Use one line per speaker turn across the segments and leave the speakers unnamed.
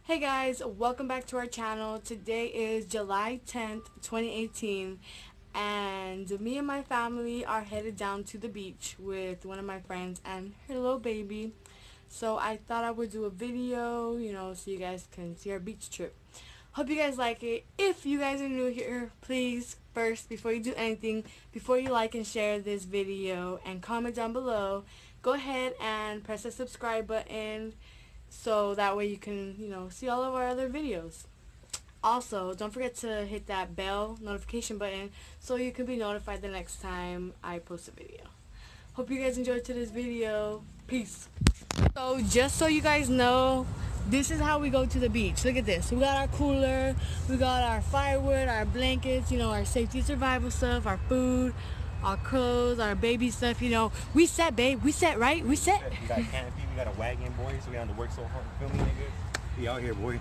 Hey guys, welcome back to our channel. Today is July 10th, 2018, and me and my family are headed down to the beach with one of my friends and her little baby. So I thought I would do a video, so you guys can see our beach trip. Hope you guys like it. If you guys are new here, please, first, before you do anything, before you like and share this video and comment down below, go ahead and press the subscribe button so that way you can, see all of our other videos. Also, don't forget to hit that bell notification button so you can be notified the next time I post a video. Hope you guys enjoyed today's video. Peace. So just so you guys know, this is how we go to the beach. Look at this. We got our cooler, we got our firewood, our blankets, our safety survival stuff, our food, our clothes, our baby stuff, We set, babe. We set, right? We set.
We got a canopy, we got a wagon, boy, so we don't have to work so hard. Feel me, nigga? We out here, boy.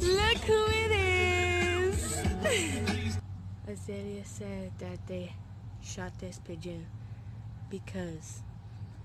Look who it is. Azalea said that they shot this pigeon because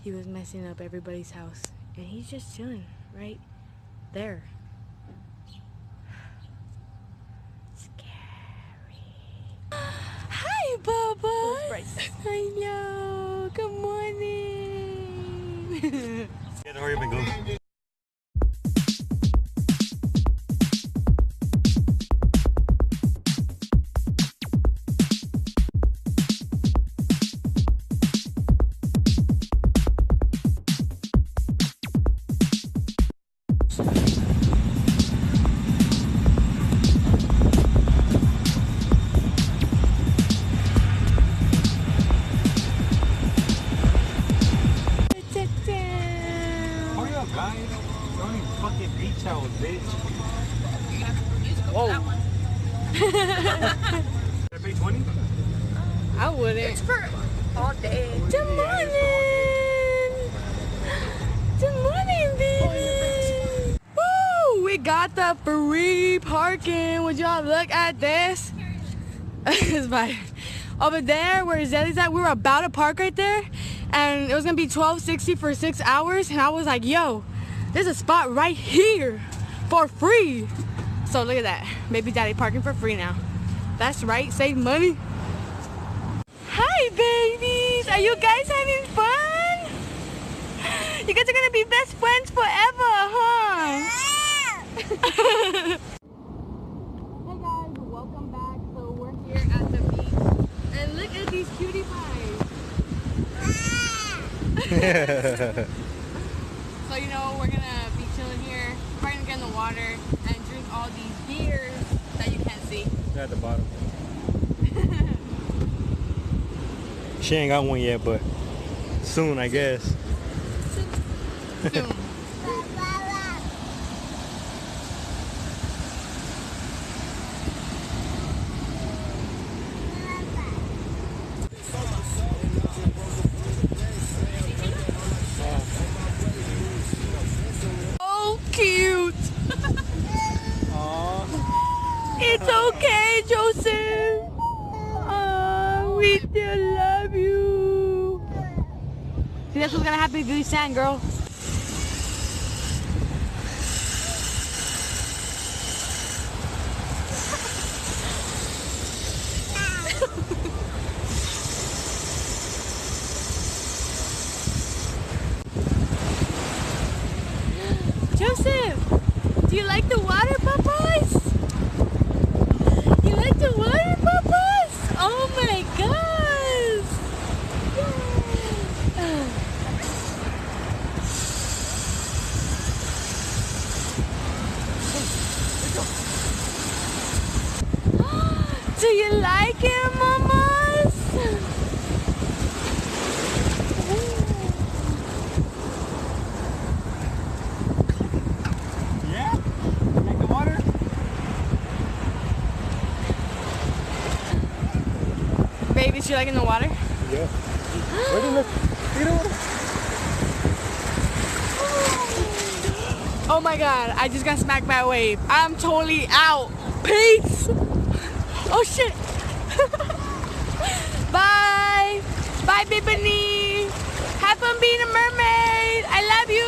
he was messing up everybody's house, and he's just chilling right there. Scary. Hi, Bubba. I know. Good morning.
Yeah, hurry up and go. Guys, don't even fucking beach house, bitch. Whoa. Should I pay 20?
I wouldn't.
It's for all day.
Good morning. Good morning, baby. Woo! We got the free parking. Would y'all look at this? It's fine. Over there where Zelly's at, we were about to park right there, and it was gonna be $12.60 for 6 hours, and I was like, yo, there's a spot right here for free. So look at that. Baby daddy parking for free now. That's right, save money. Hi, babies. Are you guys having fun? You guys are gonna be best friends forever, huh? Hey guys, welcome back. So we're here at the beach, and look at these cutie pies. So we're gonna be chilling here. We're probably gonna get in the water and drink all these beers that you can't see.
They're at the bottom. She ain't got one yet, but soon, I guess.
Soon. Cute. It's okay, Joseph. We still love you. See, that's what's gonna happen if you sand, girl. Joseph, do you like the water, Papas? You like the water, Papas? Oh my gosh! Do you like it, Mamas?
Yeah? Like the water?
Baby, you liking the water?
Yeah. Where do you look? See the water?
Oh my god, I just got smacked by a wave. I'm totally out. Peace. Oh shit. Bye. Bye, Bibini. Have fun being a mermaid. I love you.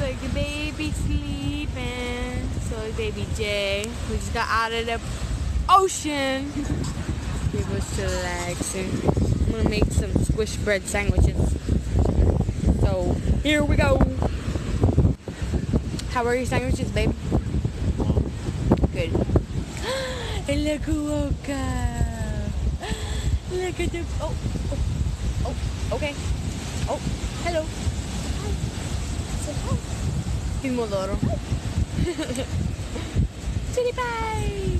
Look, the baby sleeping. So is baby Jay. We just got out of the ocean. He was relaxing. I'm gonna make some squish bread sandwiches. So here we go. How are your sandwiches, babe? Good. And look who woke up. Look at the oh, okay. Oh, hello. Hi. Say hi. Timodoro. Chili pie.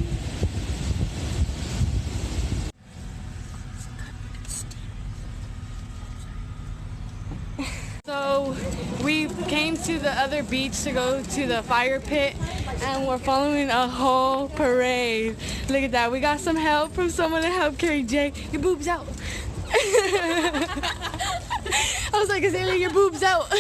So we came to the other beach to go to the fire pit, and we're following a whole parade. Look at that. We got some help from someone to help carry Jay. Your boob's out. I was like, Azalea, your boob's out.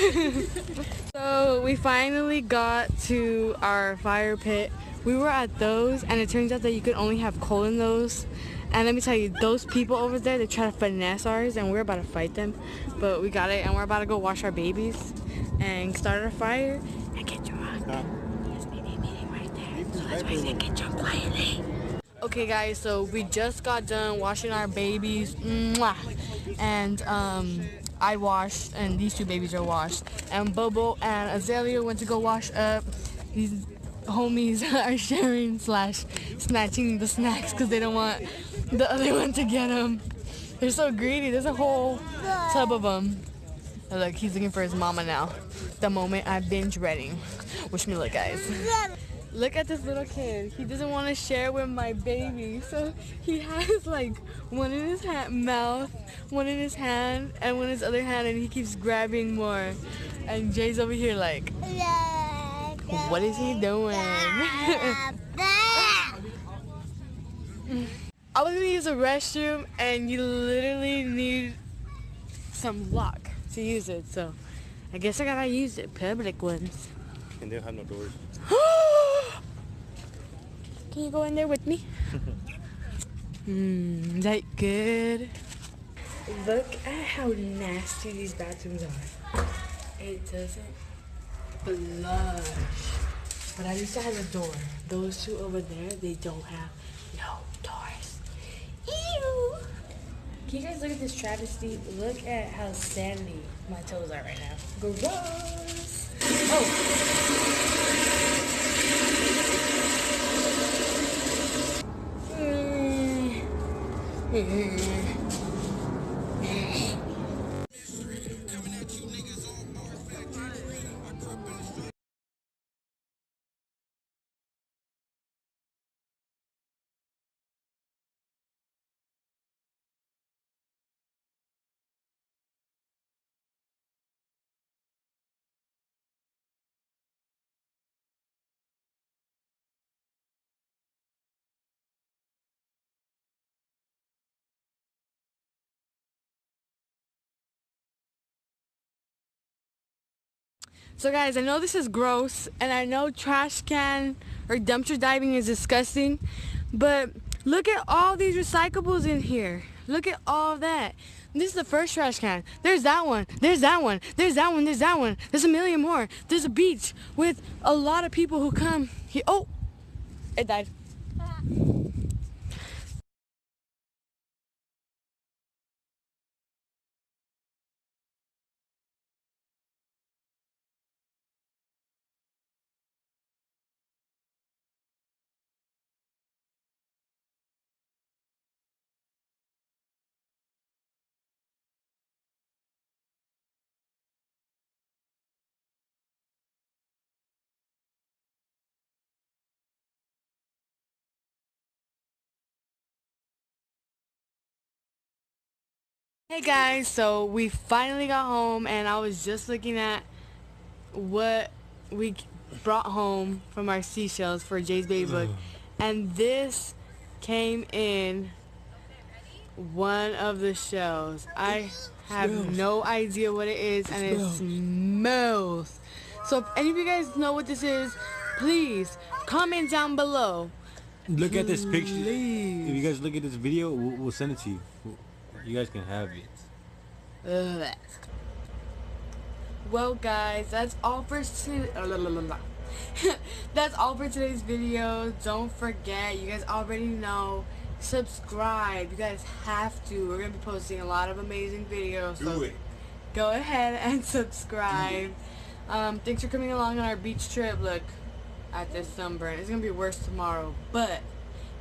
So we finally got to our fire pit. We were at those, and it turns out that you could only have coal in those. And let me tell you, those people over there, they try to finesse ours, and we're about to fight them. But we got it, and we're about to go wash our babies and start our fire and get drunk. Yes, meeting right there. So that's why I said get drunk quietly. Okay, guys, so we just got done washing our babies. Mwah. And I washed, and these two babies are washed. And Bobo and Azalea went to go wash up. These homies are sharing / snatching the snacks because they don't want the other one to get them. They're so greedy. There's a whole tub of them. And look, he's looking for his mama now. The moment I binge reading. Wish me luck, guys. Look at this little kid. He doesn't want to share with my baby. So he has like one in his mouth, one in his hand, and one in his other hand, and he keeps grabbing more. And Jay's over here like, what is he doing? I was gonna use a restroom, and you literally need some lock to use it, so I guess I gotta use the public ones.
And they'll have no doors.
Can you go in there with me? Is that good? Look at how nasty these bathrooms are. It doesn't flush. But at least I have a door. Those two over there, they don't have no doors. Ew! Can you guys look at this travesty? Look at how sandy my toes are right now. Gross! So guys, I know this is gross, and I know trash can or dumpster diving is disgusting, but look at all these recyclables in here. Look at all that. This is the first trash can. There's that one. There's that one. There's that one. There's that one. There's a million more. There's a beach with a lot of people who come here. Oh, it died. Hey guys, so we finally got home, and I was just looking at what we brought home from our seashells for Jay's baby book, and this came in one of the shells. I have no idea what it is, and it smells So if any of you guys know what this is, please comment down below.
Look at this picture.
Please.
If you guys look at this video, we'll send it to you. You guys can have it.
Ugh. Well, guys, that's all for that's all for today's video. Don't forget, you guys already know, subscribe. You guys have to. We're gonna be posting a lot of amazing videos. So
Do it.
go ahead and subscribe. Thanks for coming along on our beach trip. Look at this sunburn. It's gonna be worse tomorrow, but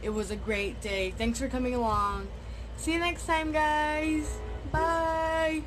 it was a great day. Thanks for coming along. See you next time, guys. Bye.